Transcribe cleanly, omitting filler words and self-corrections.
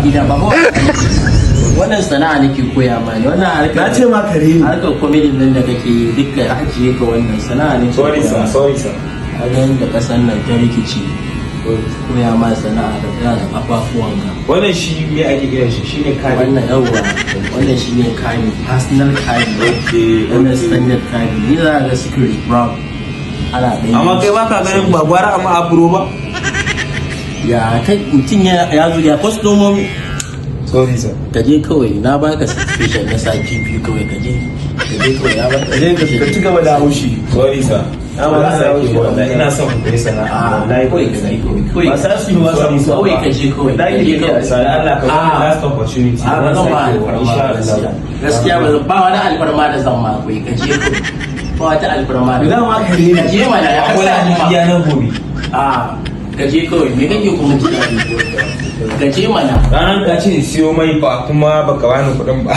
gida ba wannan sana'a nake koya ma ne wannan harkar na ce ma kare ne harkar comedy nan da kake yi dukkan ajiye ka wannan sana'a ne sorry sir a ganin da kasan nan ta rikici koya ma sana'a da tsaya da kafafuwan ka wannan shi me ake kira shi shine kare wannan yawwa wannan shine kare personal kare wannan standard kare ni za ga secret brown ana ɗaya amma kai baka ganin ba gwara amma afro ba ya kai mutum ya zo ya kwastomomi sorry sir ka je kawai na baka certification na sati biyu kawai ka je kawai na baka ka ci gaba da haushi sorry sir na ba za ki wallahi ina son ku yi sana'a wallahi kawai ka je kawai ba sa su ba sa kawai ka je kawai da ke kawai sai Allah ka ba last opportunity ba zan ba alfarma gaskiya ba wani alfarma da zan ma kawai ka je kawai ba wata alfarma da idan ma ka ne ka je mana ya kula ni ya nan gobe ka je kawai me kake kuma ji ka je mana ranar ka ce siyo mai ba kuma baka bani kuɗin ba